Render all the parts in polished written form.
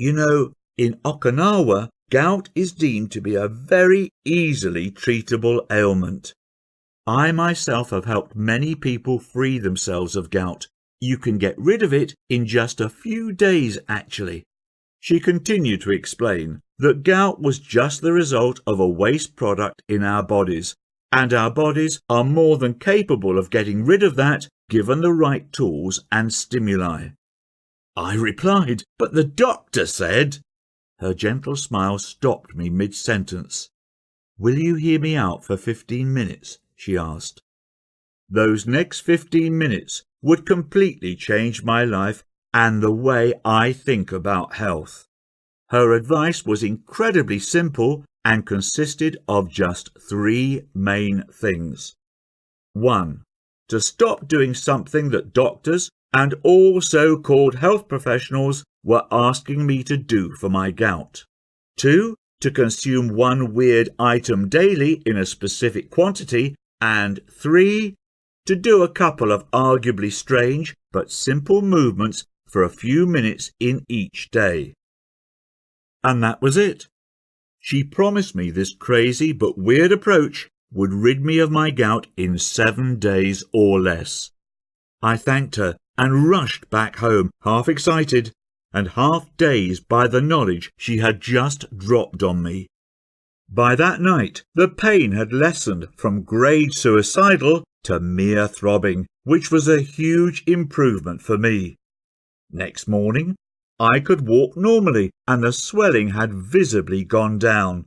You know, in Okinawa, gout is deemed to be a very easily treatable ailment. I myself have helped many people free themselves of gout. You can get rid of it in just a few days, actually. She continued to explain that gout was just the result of a waste product in our bodies, and our bodies are more than capable of getting rid of that given the right tools and stimuli. I replied, "But the doctor said—" Her gentle smile stopped me mid-sentence. "Will you hear me out for 15 minutes?" she asked. Those next 15 minutes would completely change my life and the way I think about health. Her advice was incredibly simple and consisted of just 3 main things. 1. To stop doing something that doctors and all so-called health professionals were asking me to do for my gout. 2. To consume one weird item daily in a specific quantity. And 3. To do a couple of arguably strange but simple movements for a few minutes in each day. And that was it. She promised me this crazy but weird approach would rid me of my gout in 7 days or less. I thanked her and rushed back home, half excited and half dazed by the knowledge she had just dropped on me. By that night, the pain had lessened from grade suicidal to mere throbbing, which was a huge improvement for me. Next morning, I could walk normally and the swelling had visibly gone down.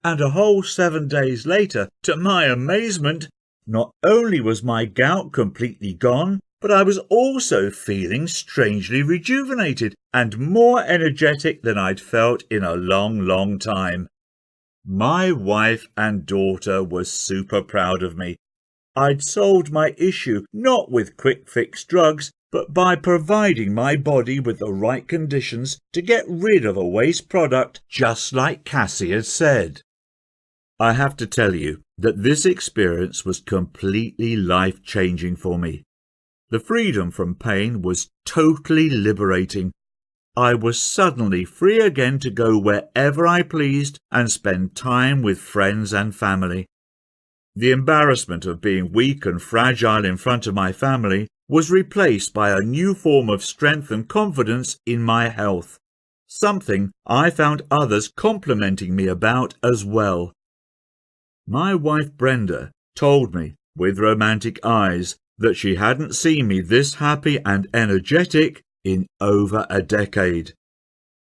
And a whole 7 days later, to my amazement, not only was my gout completely gone, but I was also feeling strangely rejuvenated and more energetic than I'd felt in a long time. My wife and daughter were super proud of me. I'd solved my issue not with quick-fix drugs, but by providing my body with the right conditions to get rid of a waste product, just like Cassie had said. I have to tell you that this experience was completely life-changing for me. The freedom from pain was totally liberating. I was suddenly free again to go wherever I pleased and spend time with friends and family. The embarrassment of being weak and fragile in front of my family was replaced by a new form of strength and confidence in my health, something I found others complimenting me about as well. My wife Brenda told me, with romantic eyes, that she hadn't seen me this happy and energetic in over a decade.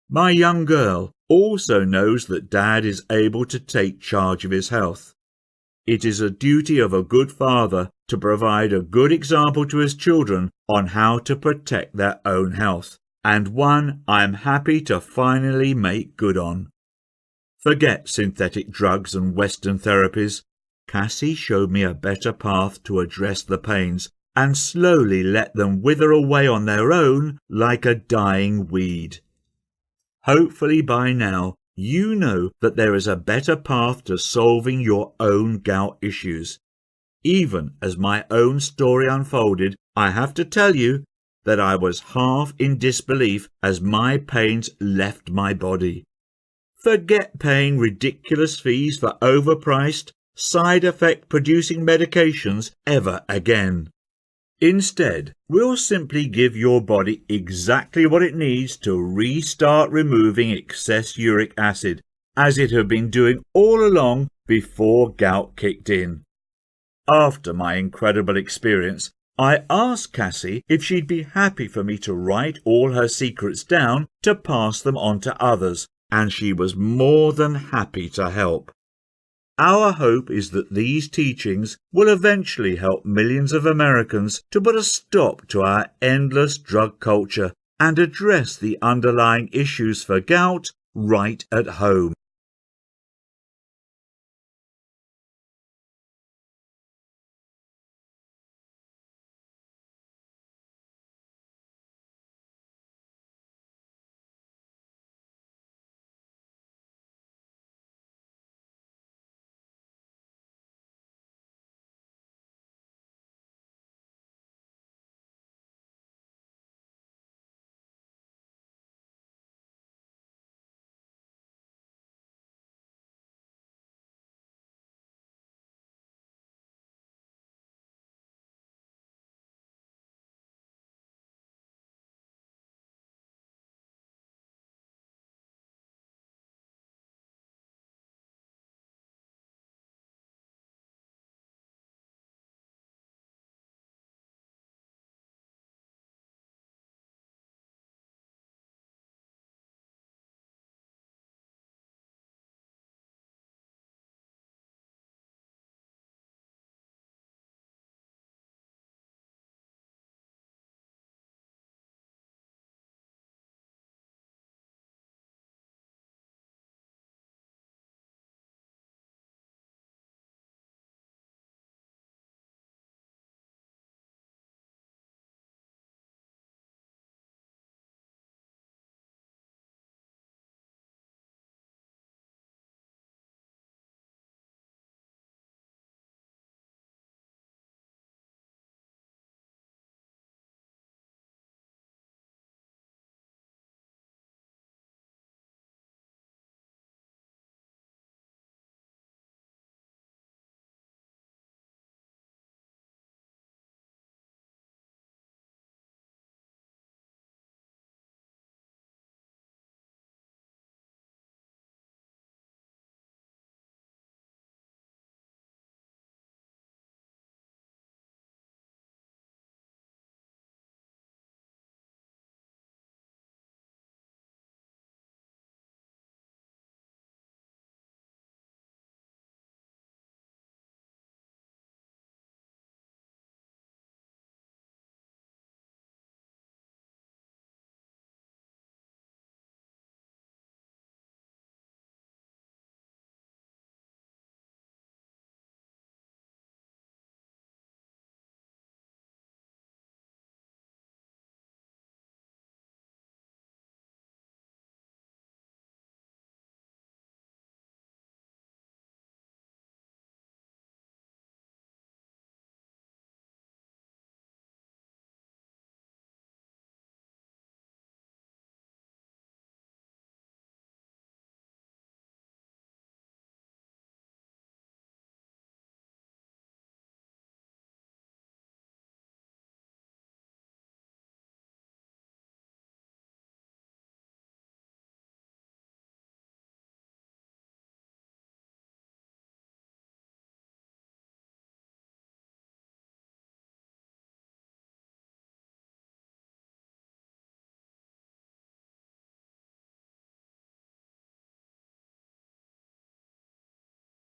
My young girl also knows that Dad is able to take charge of his health. It is a duty of a good father to provide a good example to his children on how to protect their own health, and one I am happy to finally make good on. Forget synthetic drugs and Western therapies. Cassie showed me a better path to address the pains and slowly let them wither away on their own like a dying weed. Hopefully by now you know that there is a better path to solving your own gout issues. Even as my own story unfolded, I have to tell you that I was half in disbelief as my pains left my body. Forget paying ridiculous fees for overpriced, side effect producing medications ever again. Instead, we'll simply give your body exactly what it needs to restart removing excess uric acid, as it had been doing all along before gout kicked in. After my incredible experience, I asked Cassie if she'd be happy for me to write all her secrets down to pass them on to others, and she was more than happy to help. Our hope is that these teachings will eventually help millions of Americans to put a stop to our endless drug culture and address the underlying issues for gout right at home.